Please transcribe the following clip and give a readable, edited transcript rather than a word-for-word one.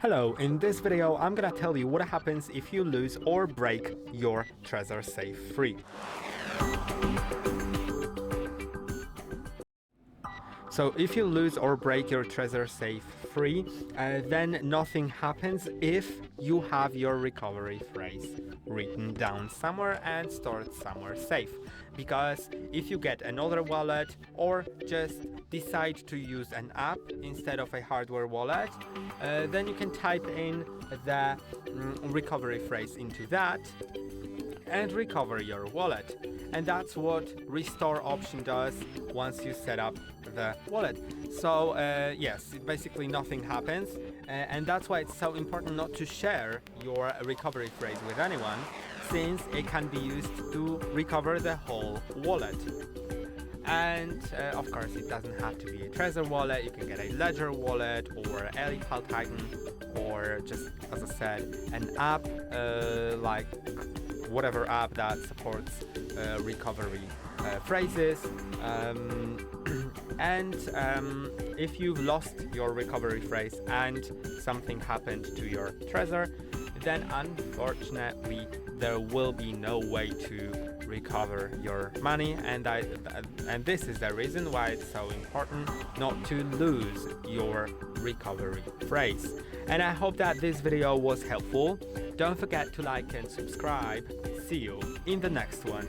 Hello, in this video I'm gonna tell you what happens if you lose or break your TREZOR Safe free. So if you lose or break your TREZOR Safe free, then nothing happens if you have your recovery phrase written down somewhere and stored somewhere safe. Because if you get another wallet or just decide to use an app instead of a hardware wallet, then you can type in the recovery phrase into that and recover your wallet. And that's what restore option does once you set up the wallet. So yes, basically nothing happens, and that's why it's so important not to share your recovery phrase with anyone, since it can be used to recover the whole wallet. And of course, it doesn't have to be a Trezor wallet. You can get a Ledger wallet or Elipal Titan, or just, as I said, an app like whatever app that supports recovery phrases. And if you've lost your recovery phrase and something happened to your Trezor, then unfortunately there will be no way to recover your money, and this is the reason why it's so important not to lose your recovery phrase. And I hope that this video was helpful. Don't forget to like and subscribe. See you in the next one.